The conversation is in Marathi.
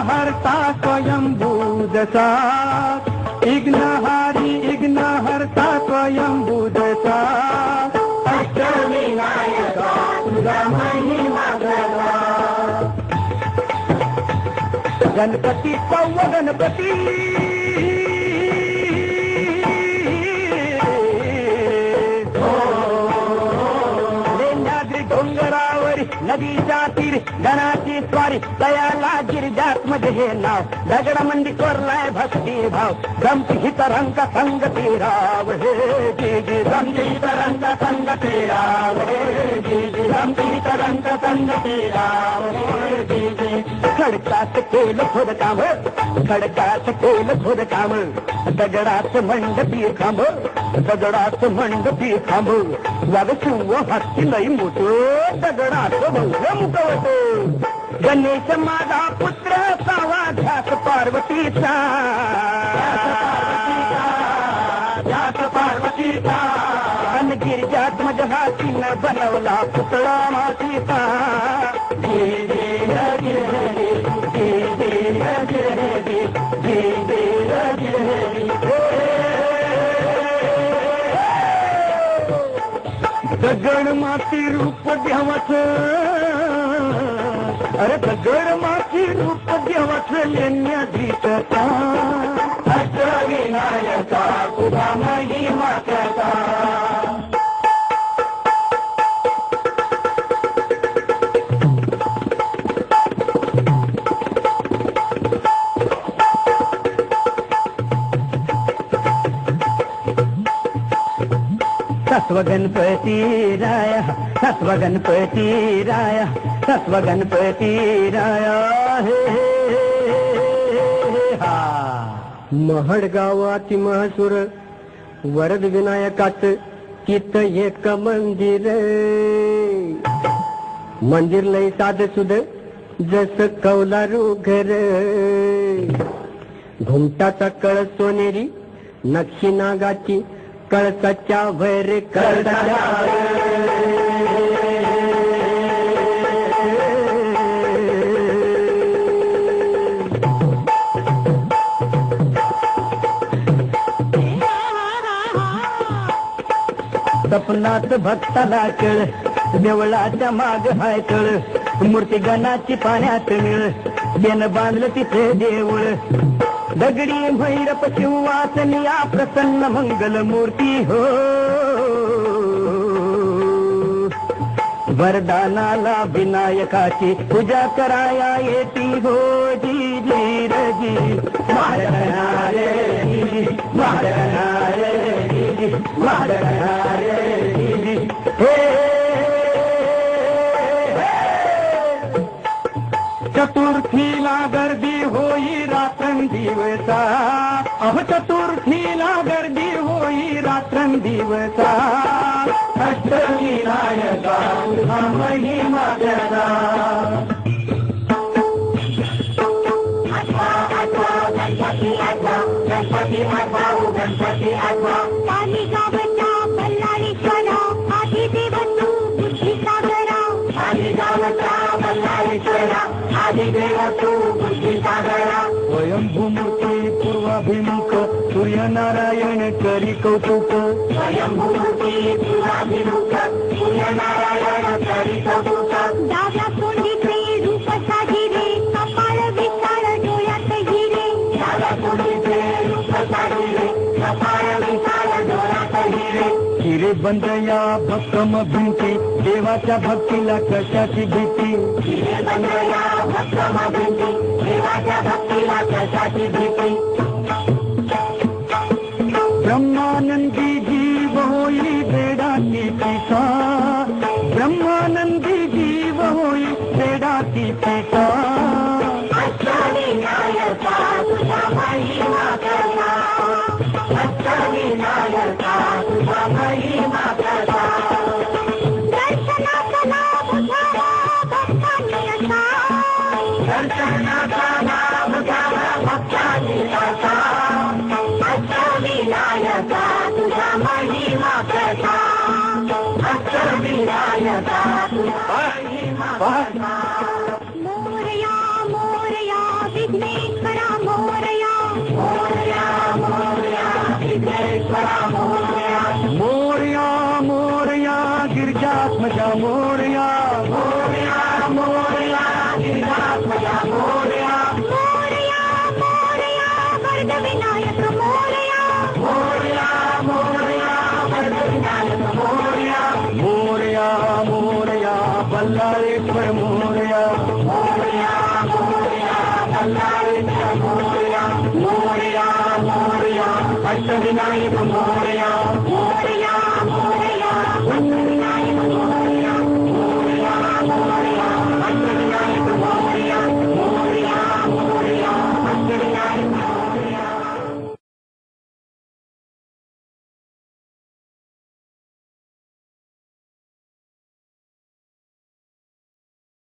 हरता स्वयंभूदसा इग्नहारी इग्नहर्ता स्वयंभूदसा अष्टविनायका तुझा महिमा गवा गणपती पौव गणपती नदीच्या तीर गणाची स्वारी दयाला गिरिजात्मज हे नाव दगडामंदी कोरलाय भक्ती भाव गमतीत रंग संगती राव हे जी गमतीत रंग संगती राव हे जी गमतीत रंग संगती राव हे जी खडकात केलं खोदकाम खडकात केलं खोदकाम दगडात मंडपी खांब दगडात मंडपी खांब वागशिव हत्ती लई मोठं दगडात भव्य मुखवत गणेश माझा पुत्र सावा ध्यास पार्वतीचा गिरिजात्मज हातीनं बनवला पुतळा मातीचा दगड माती रूप देवाचं अरे दगड माती रूप देवाचं लेण्या दिसता अष्टविनायका तुझा महिमा कसा सत्व गणपती राया सत्व गणपती राया सत्व गणपती राया हे हा महड गावाती महासुर वरद विनायकाच तिथ एक मंदिर लय साध सुध जस कौलारू घर घुमटाचा कळस सोनेरी नक्षी नागाची कळसाच्या भैर करडा सपनात भक्ताला कळ देवळाच्या माग हाय तळ मूर्ती गणाची पाण्यात मिळ बेन बांधलं तिथे देऊळ दगडी भैरप शिववासनिया प्रसन्न मंगल मूर्ती हो वरदानाला विनायकाची पूजा कराया येती हो जी जी रजी महारारे महारारे महारारे हे चतुर्थीला गर्दी होई रात्रंदिवसा अहो चतुर्थीला गर्दी होई रात्रंदिवसा अष्टविनायका तुझा महिमा कसा गणपती आठवा गणपती आठवा गणपती आठवा पाणी गावचा बल्लाळेश्वरा आधी देवतू बुद्धी सागरा पाणी गावचा बल्लाळेश्वरा आधी देवतू बुद्धी सागरा स्वयंभूमूर्ती पूर्वाभिमुख सूर्यनारायण करी कौतुक स्वयंभूमूर्ती पूर्वाभिमुख सूर्यनारायण करी कौतुक डाव्या कोंडीचे रूप साजिरे कपाळ विशाळ डोळ्यात हिरे डाव्या कोंडीचे रूप साजिरे कपाळ विशाळ डोळ्यात हिरे हिरे बंद या भक्कम भिंती, देवाच्या भक्तीला कशाची भीती. बंद या भक्कम भिंती, देवाच्या भक्तीला कशाची भीती. ब्रह्मानंदी जीव होई वेडाची पिता, ब्रह्मानंदी जीव होई वेडाची पिता. अष्टविनायका तुझा महिमा कसा, अष्टविनायका तुझा महिमा कसा. दर्शनाचा लाभ घ्यावा भक्तांनी असा, दर्शनाचा लाभ घ्यावा भक्तांनी असा. अष्टविनायका तुझा महिमा कसा, अष्टविनायका तुझा महिमा कसा. मोरया मोरया विघ्नेश्वरा मोरया, मोरया मोरया विघ्नेश्वरा मोरया. मोरया मोरया गिरिजात्मजा मोरया, मोरया मोरया गिरिजात्मजा मोरया. मोरया मोरया वरदविनायक मोरया, मोरया मोरया वरदविनायक मोरया. मोरया मोरया बल्लाळेश्वर मोरया, मोरया मोरया बल्लाळेश्वर मोरया. मोरया मोरया अष्टविनायक मोरया.